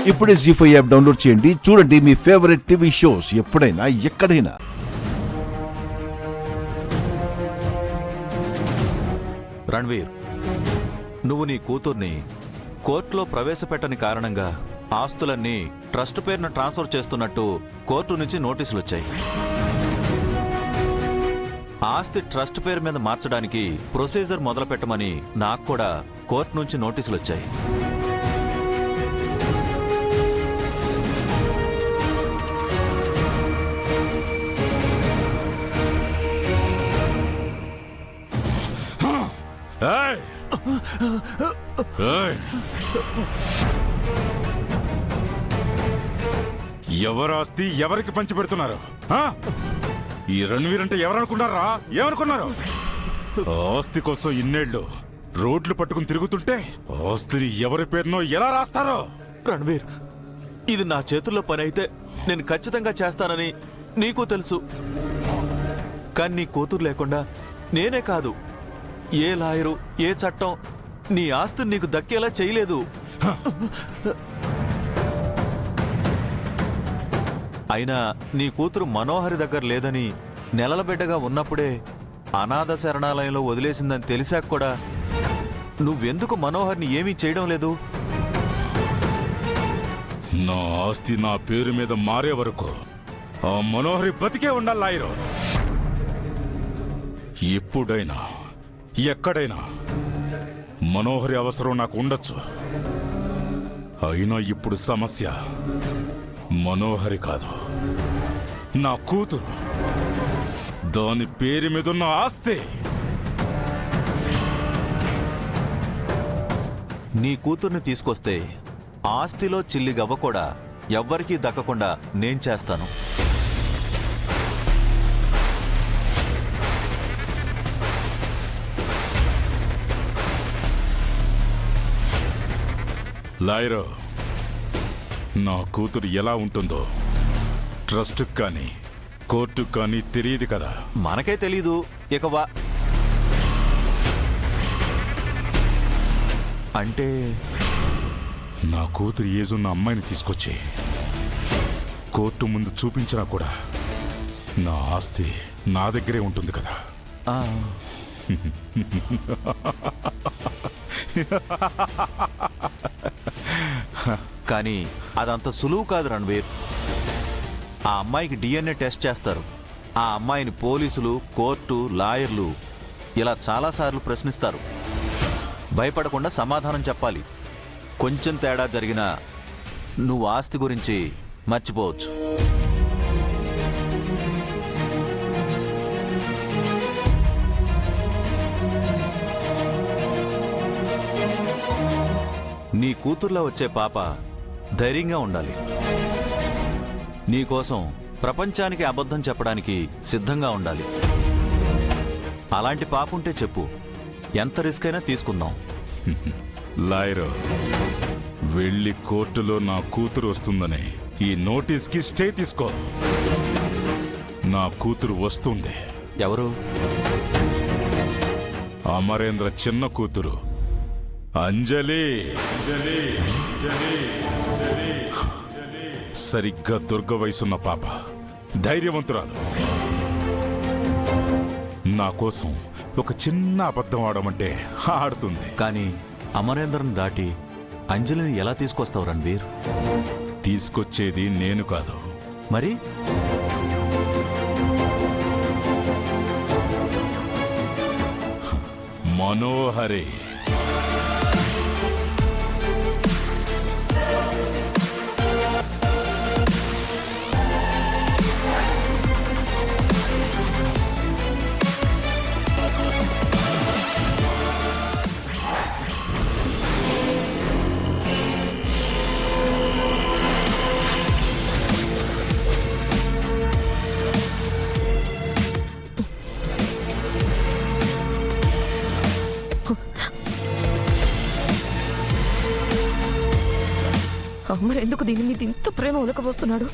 ఇప్పుడే జీ5 app download చేయండి. చూడండి మీ ఫేవరెట్ టీవీ షోస్ ఎప్పుడైనా ఎక్కడైనా. రణ్వీర్, నువ్వు నీ కూతుర్ని కోర్టులో ప్రవేశపెట్టని కారణంగా ఆస్తులన్నీ ట్రస్ట్ పేరున ట్రాన్స్ఫర్ చేస్తున్నట్టు కోర్టు నుంచి నోటీసులు వచ్చాయి. ఆస్తి ట్రస్ట్ పేరు మీద మార్చడానికి ప్రొసీజర్ మొదలుపెట్టమని నాకు కూడా కోర్టు నుంచి నోటీసులు వచ్చాయి. ఎవరు ఆస్తి ఎవరికి పంచి పెడుతున్నారు? ఈ రణ్వీర్ అంటే ఎవరనుకున్నారా? ఏమనుకున్నారు? ఆస్తి కోసం ఇన్నేళ్లు రోడ్లు పట్టుకుని తిరుగుతుంటే ఆస్తిని ఎవరి పేరునో ఎలా రాస్తారో? రణ్వీర్, ఇది నా చేతుల్లో పని అయితే నేను ఖచ్చితంగా చేస్తానని నీకు తెలుసు. కానీ నీ కూతురు లేకుండా నేనే కాదు, ఏ లాయరు ఏ చట్టం నీ ఆస్తిని నీకు దక్కేలా చేయలేదు. అయినా నీ కూతురు మనోహరి దగ్గర లేదని నెలల బిడ్డగా ఉన్నప్పుడే అనాథ శరణాలయంలో వదిలేసిందని తెలిసాక కూడా నువ్వెందుకు మనోహర్ని ఏమీ చేయడం లేదు? నా ఆస్తి నా పేరు మీద మారే వరకు ఆ మనోహరి బతికే ఉండాలి లాయరు. ఎప్పుడైనా ఎక్కడైనా మనోహరి అవసరం నాకు ఉండొచ్చు. అయినా ఇప్పుడు సమస్య మనోహరి కాదు, నా కూతురు. దాని పేరు మీద ఉన్న ఆస్తి. నీ కూతుర్ని తీసుకొస్తే ఆస్తిలో చిల్లి గవ్వ కూడా ఎవ్వరికీ దక్కకుండా నేను చేస్తాను. లాయరు, నా కూతురు ఎలా ఉంటుందో ట్రస్ట్కి కానీ కోర్టుకు కానీ తెలియదు కదా? మనకే తెలీదు. ఇక అంటే నా కూతురు ఏజున్న అమ్మాయిని తీసుకొచ్చి కోర్టు ముందు చూపించినా కూడా నా ఆస్తి నా దగ్గరే ఉంటుంది కదా? కానీ అదంత సులువు కాదు రణ్వీర్. ఆ అమ్మాయికి DNA టెస్ట్ చేస్తారు. ఆ అమ్మాయిని పోలీసులు, కోర్టు, లాయర్లు ఇలా చాలాసార్లు ప్రశ్నిస్తారు. భయపడకుండా సమాధానం చెప్పాలి. కొంచెం తేడా జరిగినా నువ్వు ఆస్తి గురించి మర్చిపోవచ్చు. నీ కూతుర్లో వచ్చే పాప ధైర్యంగా ఉండాలి. నీకోసం ప్రపంచానికి అబద్ధం చెప్పడానికి సిద్ధంగా ఉండాలి. అలాంటి పాప ఉంటే చెప్పు, ఎంత రిస్క్ అయినా తీసుకుందాం. లాయరు, వెళ్ళి కోర్టులో నా కూతురు వస్తుందని ఈ నోటీస్కి స్టే తీసుకో. నా కూతురు వస్తుంది. ఎవరు? అమరేంద్ర చిన్న కూతురు అంజలి. సరిగ్గా దుర్గ వయసున్న పాప, ధైర్యవంతురాలు. నా కోసం ఒక చిన్న అబద్ధం ఆడమంటే ఆడుతుంది. కానీ అమరేంద్రను దాటి అంజలిని ఎలా తీసుకొస్తావు రణ్వీర్? తీసుకొచ్చేది నేను కాదు. మరి మనోహరి. అమ్మరెందుకు దీని మీద ఇంత ప్రేమ ఉలకపోస్తున్నాడు?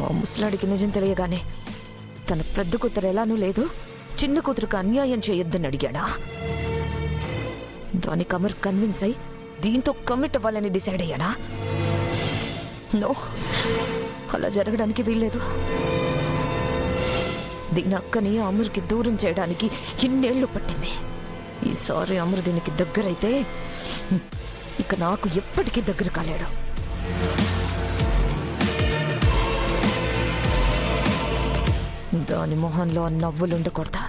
ఆ ముసలాడికి నిజం తెలియగానే తన పెద్ద కూతురు ఎలానూ లేదు, చిన్న కూతురుకు అన్యాయం చేయొద్దని అడిగాడా? దానికి అమర్ కన్విన్స్ అయి దీంతో కమిట్ అవ్వాలని డిసైడ్ అయ్యానా? నో, అలా జరగడానికి వీల్లేదు. దీని అక్కని అమర్కి దూరం చేయడానికి ఇన్నేళ్లు పట్టింది. ఈసారి అమర్ దీనికి దగ్గరైతే ఇక నాకు ఎప్పటికీ దగ్గర కాలేడు. దాని మొహంలో ఆ నవ్వులు ఉండకూడదా,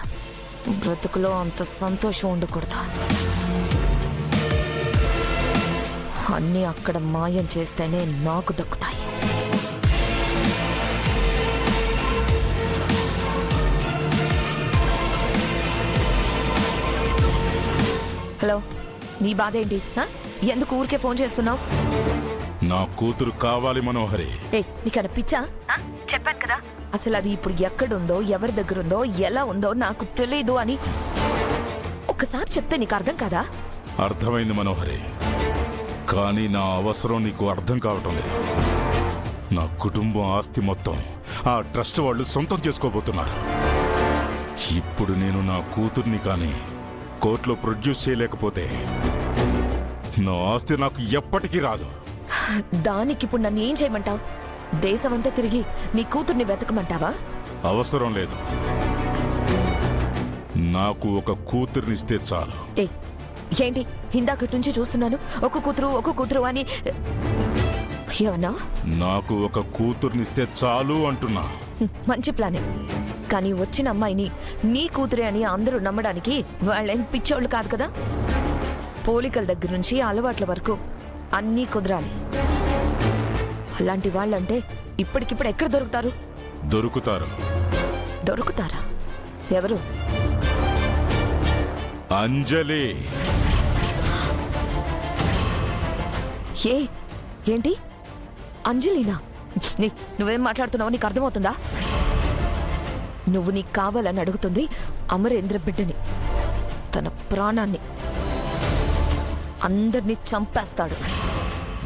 బ్రతుకులో అంత సంతోషం ఉండకూడదా. అన్నీ అక్కడ మాయం చేస్తేనే నాకు దక్కుతాయి. హలో, నీ బాధ ఏంటి? ఎందుకు ఊరికే ఫోన్ చేస్తున్నావు? నా కూతురు కావాలి మనోహరి. నీకన్నా పిచ్చా? చెప్పాను కదా, అసలు అది ఇప్పుడు ఎక్కడుందో, ఎవరి దగ్గర ఉందో, ఎలా ఉందో నాకు తెలీదు అని ఒక్కసారి చెప్తే నీకు అర్థం కాదా? అర్థమైంది మనోహరి, కానీ నా అవసరం నీకు అర్థం కావటం లేదు. నా కుటుంబం ఆస్తి మొత్తం ఆ ట్రస్ట్ వాళ్ళు సొంతం చేసుకోబోతున్నారు. ఇప్పుడు నేను నా కూతుర్ని కానీ కోర్టులో ప్రొడ్యూస్ చేయలేకపోతే నా ఆస్తి నాకు ఎప్పటికీ రాదు. దానికి ఇప్పుడు నన్ను ఏం చేయమంటావు? దేశమంతా తిరిగి నీ కూతుర్ని వెతకమంటావా? అవసరం లేదు, నాకు ఒక కూతుర్నిస్తే చాలు. ఏంటి ఇందాకటి నుంచి చూస్తున్నాను ఒక కూతురు అని ఏమన్నా? నాకు ఒక కూతుర్నిస్తే చాలు అంటున్నా. మంచి ప్లానే, కానీ వచ్చిన అమ్మాయిని నీ కూతురే అని అందరూ నమ్మడానికి వాళ్ళేం పిచ్చోళ్ళు కాదు కదా. పోలికల దగ్గర నుంచి అలవాట్ల వరకు అన్నీ కుదరాలి. అలాంటి వాళ్ళంటే ఇప్పటికిప్పుడు ఎక్కడ దొరుకుతారు? దొరుకుతారా? ఎవరు? అంజలి. ఏంటి అంజలినా? నువ్వేం మాట్లాడుతున్నావో నీకు అర్థమవుతుందా? నువ్వు నీకు కావాలని అడుగుతుంది అమరేంద్ర బిడ్డని, తన ప్రాణాన్ని. అందరినీ చంపేస్తాడు.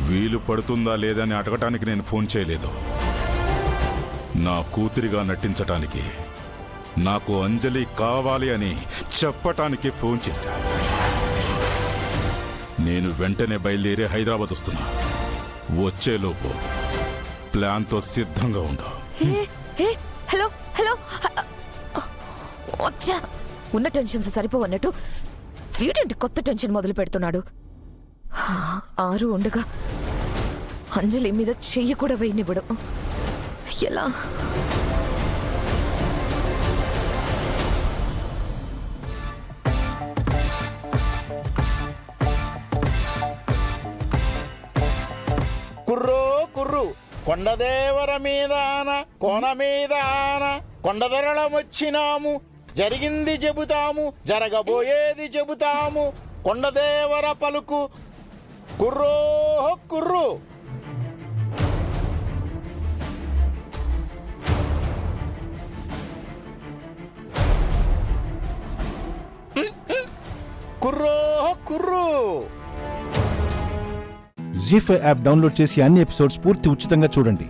వీలు పడుతుందా లేదని అడగటానికి నేను ఫోన్ చేయలేదు, నా కూతురిగా నటించటానికి, నాకు అంజలి కావాలి అని చెప్పటానికి ఫోన్ చేశా. నేను వెంటనే బయలుదేరి హైదరాబాద్ వస్తున్నా. వచ్చేలోపు ప్లాన్తో సిద్ధంగా ఉండు. హలో హలో, వచ్చా. ఉన్న టెన్షన్స్ సరిపోవన్నట్టు వీటంటి కొత్త టెన్షన్ మొదలు పెడుతున్నాడు. 6 ఉండగా అంజలి మీద చెయ్యి కూడా వేయనివ్వడు. ఎలా? కుర్రో కుర్రు కొండదేవర మీదాన కోన మీదాన కొండదరళమొచ్చినాము, జరిగింది చెబుతాము, జరగబోయేది చెబుతాము, కొండదేవర పలుకు కుర్రో కుర్రు. కుర్రో కుర్రు. జీ5 యాప్ డౌన్లోడ్ చేసి అన్ని ఎపిసోడ్స్ పూర్తి ఉచితంగా చూడండి.